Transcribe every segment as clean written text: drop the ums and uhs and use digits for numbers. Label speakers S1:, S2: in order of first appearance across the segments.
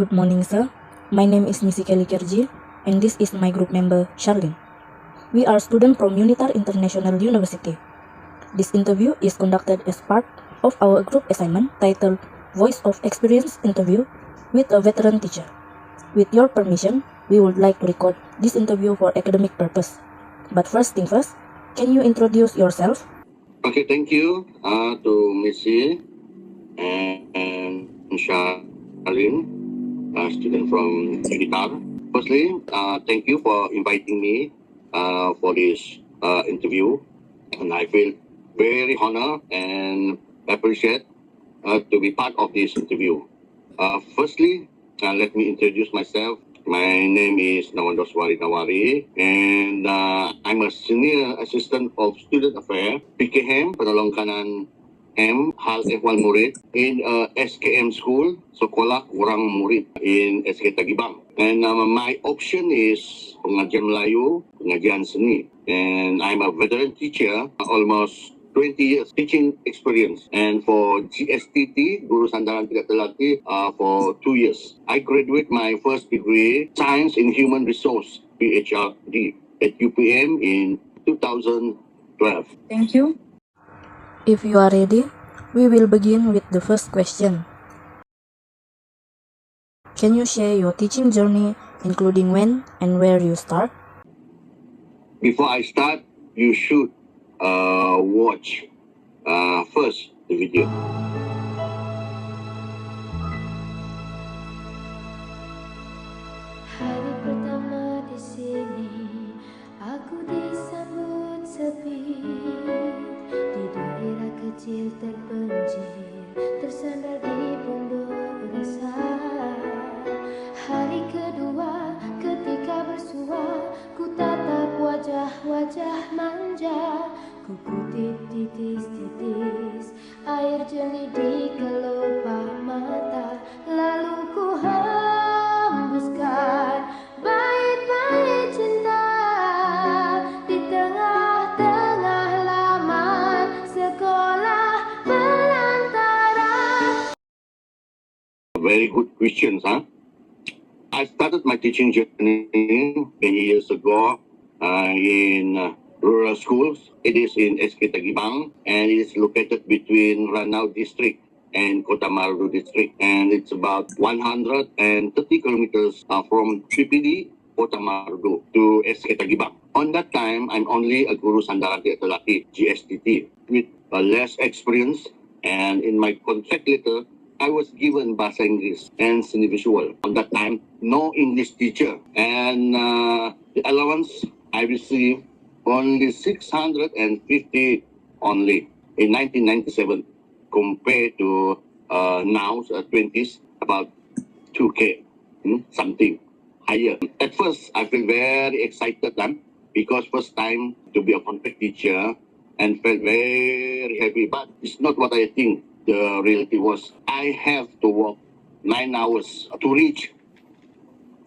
S1: Good morning, sir. My name is Nisi Kelly Kerji, and this is my group member, Charlene. We are students from Unitar International University. This interview is conducted as part of our group assignment titled Voice of Experience Interview with a Veteran Teacher. With your permission, we would like to record this interview for academic purpose. But first thing first, can you introduce yourself?
S2: Okay, thank you to Missy and Charlene, student from Unitar. Firstly, thank you for inviting me for this interview, and I feel very honored and appreciate to be part of this interview. Firstly, let me introduce myself. My name is Nawandoswari Nawari, and I'm a Senior Assistant of Student Affairs, PKM, Penolong Kanan M, Hal Ehwal Murid, in SKM School, Sekolah Kurang Murid, in SK Tagibang. And my option is pengajian Melayu, pengajian seni. And I'm a veteran teacher, almost 20 years teaching experience, and for GSTT, Guru Sandaran Tidak Terlatih, for 2 years. I graduate my first degree, Science in Human Resource, PhD, at UPM in 2012.
S1: Thank you. If you are ready, we will begin with the first question. Can you share your teaching journey, including when and where you start?
S2: Before I start, you should watch first the video.
S3: Hari pertama di sini, aku disambut sepi. Di daerah kecil terpencil, tersandar di pondok rasa. Hari kedua, ketika bersua, ku tatap wajah-wajah manja. Ku kutip titis-titis air jernih di kelopak mata, lalu ku hembuskan bait-bait cinta di tengah-tengah laman sekolah belantara.
S2: Very good questions, huh? I started my teaching journey many years ago in rural schools. It is in SK Tagibang, and it is located between Ranau District and Kota Marudu District, and it's about 130 kilometers from PPD, Kota Marudu, to SK Tagibang. On that time, I'm only a Guru Sandaran Tidak Terlatih, GSTT, with less experience, and in my contract letter, I was given Bahasa Inggris and Seni Visual. On that time, no English teacher, and the allowance I received only 650 only in 1997, compared to now 20s about 2K, something higher. At first, I feel very excited because first time to be a contract teacher, and felt very happy. But it's not what I think the reality was. I have to walk 9 hours to reach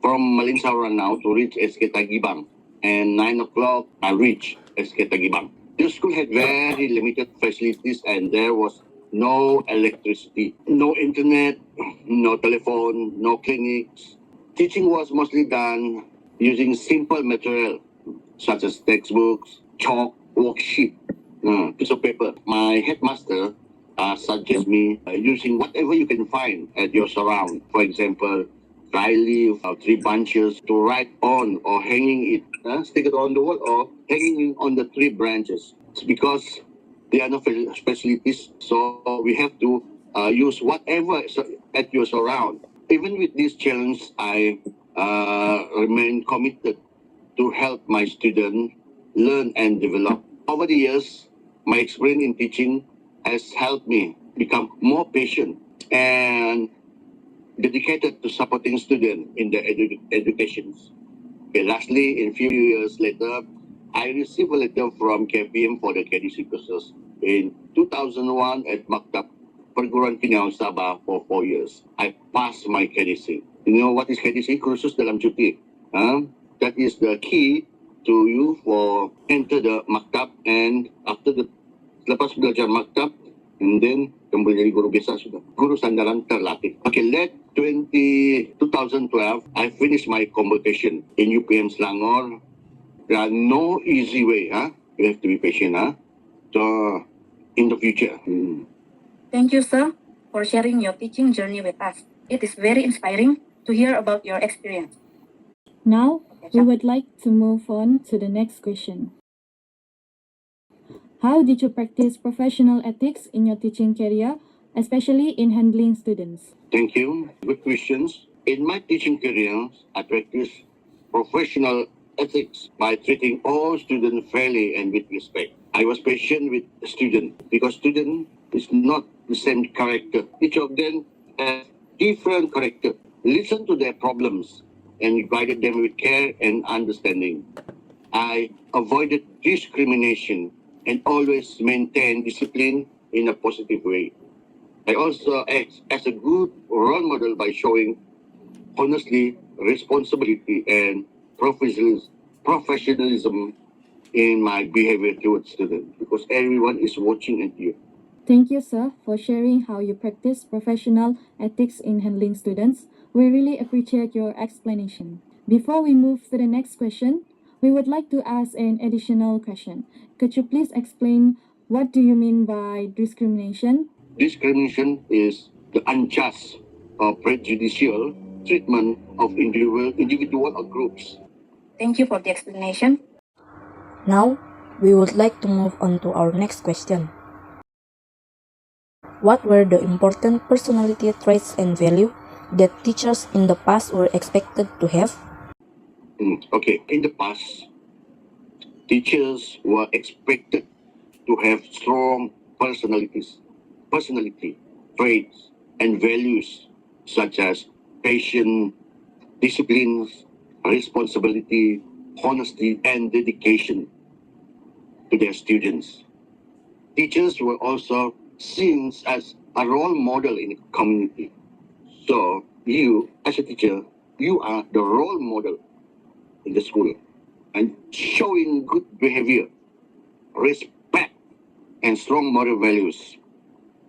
S2: from Malinsau Ranau to reach SK Tagibang, and 9 o'clock I reach SK Tagibang. The school had very limited facilities, and there was no electricity, no internet, no telephone, no clinics. Teaching was mostly done using simple material such as textbooks, chalk, worksheet, piece of paper. My headmaster suggests me using whatever you can find at your surround. For example, dry leaf, tree branches to write on, or hanging it, stick it on the wall, or hanging it on the tree branches. It's because there are no facilities, so we have to use whatever at your surround. Even with this challenge, I remain committed to help my students learn and develop. Over the years, my experience in teaching has helped me become more patient and dedicated to supporting students in their educations. Okay, lastly, in few years later, I received a letter from KPM for the KDC courses in 2001 at Maktab Perguruan Tinggi Sabah for 4 years. I passed my KDC. You know what is KDC? Kursus dalam cuti. That is the key to you for enter the Maktab, and after the lepas belajar Maktab, and then Kemudian jadi guru biasa sudah. Guru sandaran terlatih. Okay, 2012, I finished my convocation in UPM Selangor. There are no easy way, huh? You have to be patient, huh? So, in the future.
S1: Thank you, sir, for sharing your teaching journey with us. It is very inspiring to hear about your experience.
S4: Now, we would like to move on to the next question. How did you practice professional ethics in your teaching career, especially in handling students?
S2: Thank you. Good questions. In my teaching career, I practice professional ethics by treating all students fairly and with respect. I was patient with students because student is not the same character. Each of them has different character. Listen to their problems and guided them with care and understanding. I avoided discrimination and always maintained discipline in a positive way. I also act as a good role model by showing honestly, responsibility, and professionalism in my behavior towards students because everyone is watching at you.
S4: Thank you, sir, for sharing how you practice professional ethics in handling students. We really appreciate your explanation. Before we move to the next question, we would like to ask an additional question. Could you please explain what do you mean by discrimination?
S2: Discrimination is the unjust or prejudicial treatment of individual or groups.
S1: Thank you for the explanation. Now, we would like to move on to our next question. What were the important personality traits and value that teachers in the past were expected to have?
S2: Okay, in the past, teachers were expected to have strong personality, traits, and values such as patience, disciplines, responsibility, honesty, and dedication to their students. Teachers were also seen as a role model in the community. So you, as a teacher, you are the role model in the school and showing good behavior, respect, and strong moral values.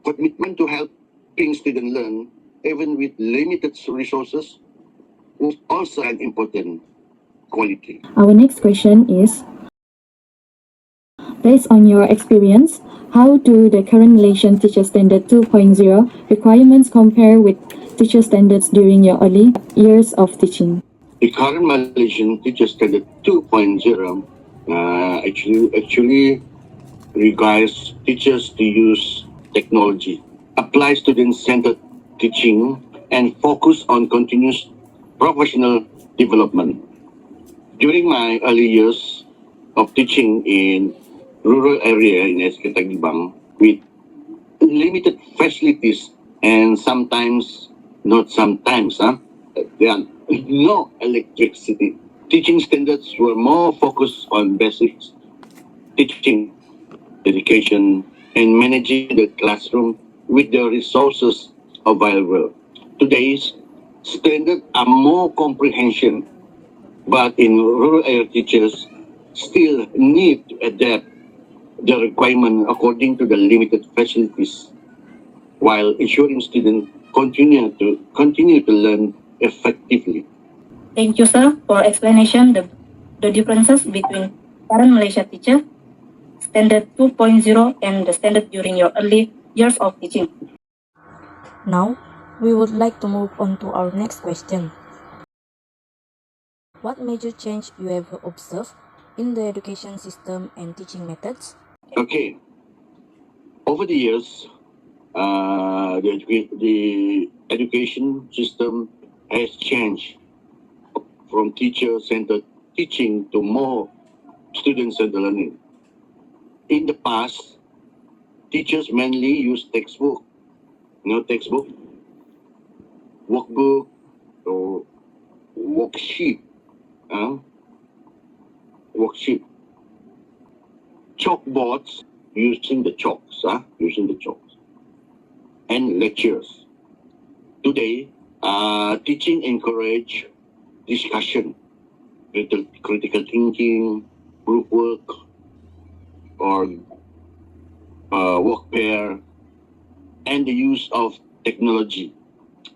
S2: Commitment to helping students learn, even with limited resources, was also an important quality.
S4: Our next question is, based on your experience, how do the current Malaysian Teacher Standard 2.0 requirements compare with teacher standards during your early years of teaching?
S2: The current Malaysian Teacher Standard 2.0 actually requires teachers to use technology, apply student-centered teaching, and focus on continuous professional development. During my early years of teaching in rural area in SK Tagibang with limited facilities and there are no electricity. Teaching standards were more focused on basics, teaching, education, and managing the classroom with the resources available. Today's standards are more comprehension, but in rural area teachers still need to adapt the requirement according to the limited facilities while ensuring students continue to learn effectively.
S1: Thank you, sir, for explanation the differences between current Malaysia teacher standard 2.0 and the standard during your early years of teaching. Now, we would like to move on to our next question. What major change you have observed in the education system and teaching methods?
S2: Okay, over the years, the education system has changed from teacher-centered teaching to more student-centered learning. In the past, teachers mainly use textbook, workbook, or worksheet, chalkboards using the chalks, and lectures. Today, teaching encourage discussion, critical thinking, group work, or work pair, and the use of technology,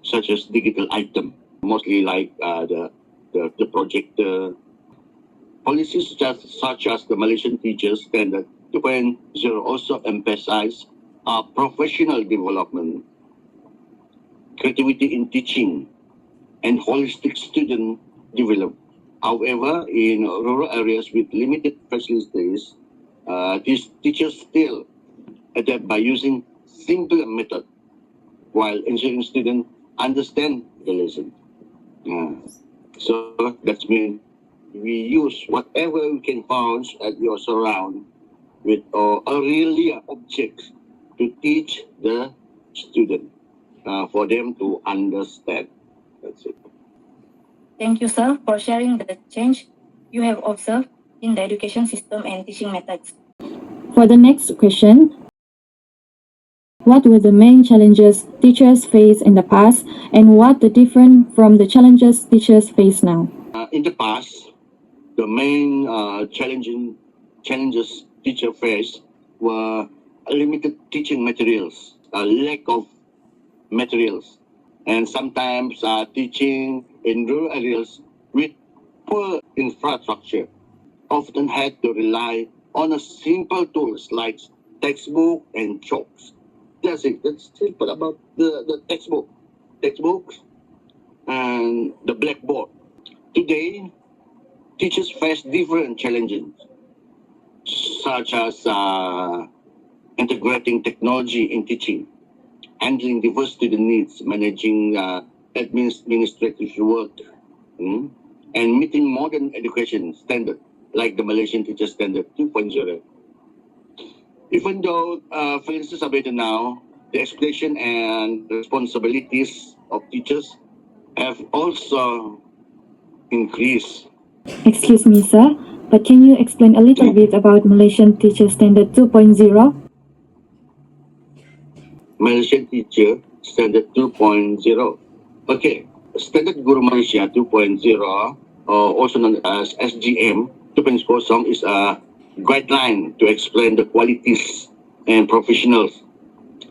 S2: such as digital item, mostly like the projector. Policies such as the Malaysian Teachers Standard 2.0 also emphasize professional development, creativity in teaching, and holistic student development. However, in rural areas with limited facilities, these teachers still adapt by using simple method while ensuring students understand the lesson. So that means we use whatever we can find at your surround with a real object to teach the student for them to understand. That's it.
S1: Thank you, sir, for sharing the change you have observed in the education system and teaching methods.
S4: For the next question, what were the main challenges teachers faced in the past and what the different from the challenges teachers face now?
S2: In the past, the main challenges teacher faced were limited teaching materials, a lack of materials, and sometimes teaching in rural areas with poor infrastructure often had to rely on a simple tools like textbook and chalks. That's it. That's simple about the textbooks and the blackboard. Today, teachers face different challenges, such as integrating technology in teaching, handling diverse student needs, managing administrative work, and meeting modern education standards like the Malaysian Teacher Standard 2.0. Even though facilities are better now, the expectation and responsibilities of teachers have also increased.
S4: Excuse me, sir, but can you explain a little bit about Malaysian Teacher Standard 2.0?
S2: Malaysian Teacher Standard 2.0. Okay, Standard Guru Malaysia 2.0, also known as SGM 2.0, is a guideline to explain the qualities and professionals.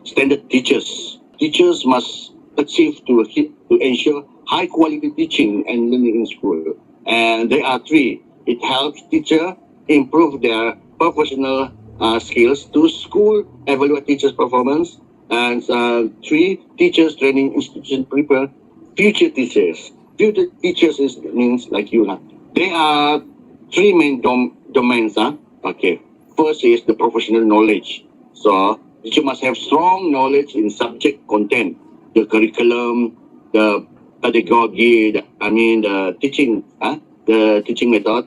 S2: Standard teachers. Teachers must achieve to ensure high quality teaching and learning in school. And there are three. It helps teacher improve their professional skills. To school evaluate teachers' performance. And three, teachers training institution prepare future teachers. Future teachers means like you. There are three main domains. Okay. First is the professional knowledge. So teacher must have strong knowledge in subject content, the curriculum, the pedagogy, the teaching method,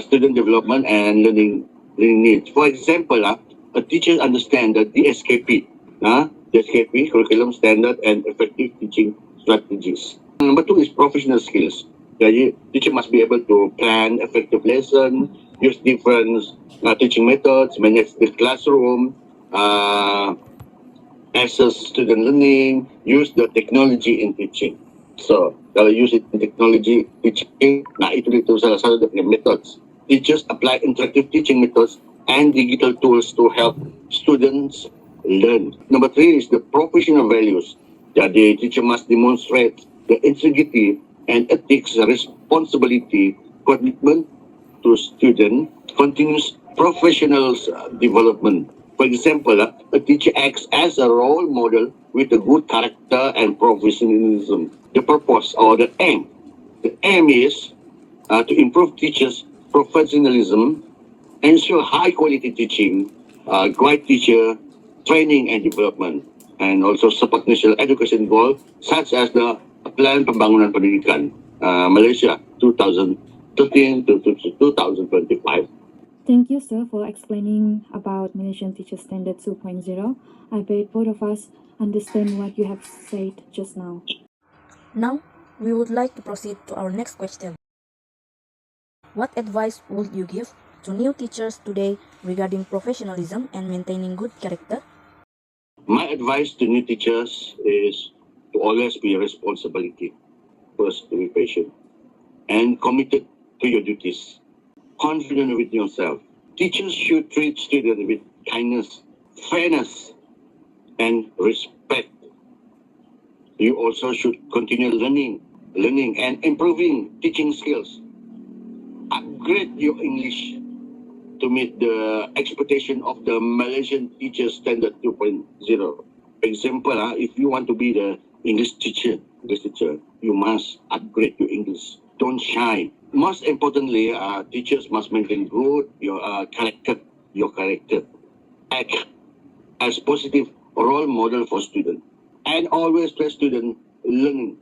S2: student development, and learning needs. For example, a teacher understand the DSKP, DSKP, curriculum standard, and effective teaching strategies. Number two is professional skills. The teacher must be able to plan effective lesson, use different teaching methods, manage the classroom, access student learning, use the technology in teaching. So, kalau use it in technology teaching, itu salah satu dari methods. Teachers apply interactive teaching methods and digital tools to help students learn. Number three is the professional values. The teacher must demonstrate the integrity and ethics, responsibility, commitment to student, continuous professional development. For example, a teacher acts as a role model with a good character and professionalism. The purpose or the aim is to improve teachers' professionalism, ensure high quality teaching, guide teacher training and development, and also support national education goals such as the Plan Pembangunan Pendidikan Malaysia 2013 to 2025.
S4: Thank you, sir, for explaining about Malaysian Teacher Standard 2.0. I bet both of us understand what you have said just now.
S1: Now, we would like to proceed to our next question. What advice would you give to new teachers today regarding professionalism and maintaining good character?
S2: My advice to new teachers is to always be responsibility. First, to be patient and committed to your duties. Confident with yourself. Teachers should treat students with kindness, fairness, and respect. But you also should continue learning and improving teaching skills. Upgrade your English to meet the expectation of the Malaysian Teacher Standard 2.0. Example, if you want to be the English teacher, you must upgrade your English. Don't shy. Most importantly, teachers must maintain good your character. Act as positive role model for students, and always place student learning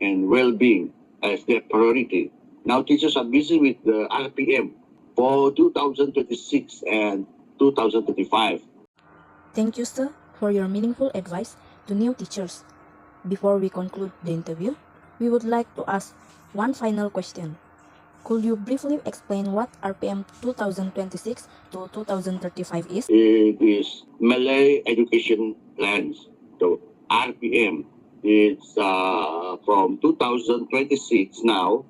S2: and well-being as their priority. Now teachers are busy with the RPM for 2026 and 2035.
S1: Thank you, sir, for your meaningful advice to new teachers. Before we conclude the interview, we would like to ask one final question. Could you briefly explain what RPM 2026 to 2035 is?
S2: It is Malay Education Plans. So RPM is from 2026 now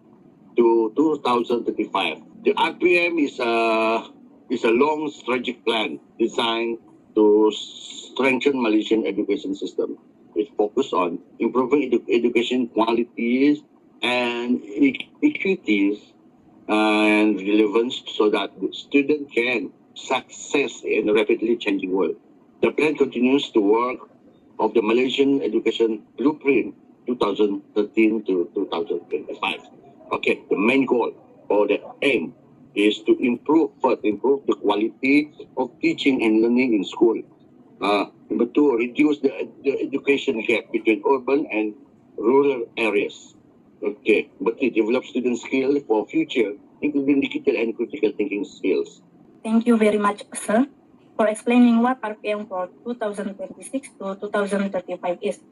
S2: to 2035. The RPM is a long strategic plan designed to strengthen Malaysian education system. It focuses on improving education qualities and equities and relevance so that the student can success in a rapidly changing world. The plan continues the work of the Malaysian Education Blueprint 2013 to 2025. Okay, the main goal or the aim is to improve the quality of teaching and learning in school. Number two, reduce the education gap between urban and rural areas. Okay, but to develop student skills for future, including digital and critical thinking skills.
S1: Thank you very much, sir, for explaining what RPM for 2026 to 2035 is.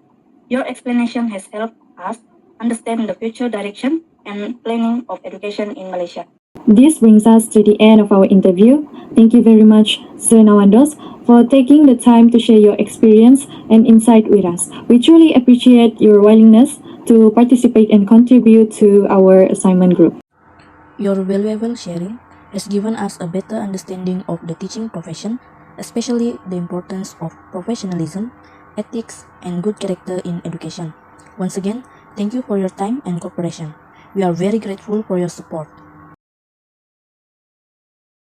S1: Your explanation has helped us understand the future direction and planning of education in Malaysia.
S4: This brings us to the end of our interview. Thank you very much, Sir Nawandos, for taking the time to share your experience and insight with us. We truly appreciate your willingness to participate and contribute to our assignment group.
S1: Your valuable sharing has given us a better understanding of the teaching profession, especially the importance of professionalism, ethics, and good character in education. Once again, thank you for your time and cooperation. We are very grateful for your support.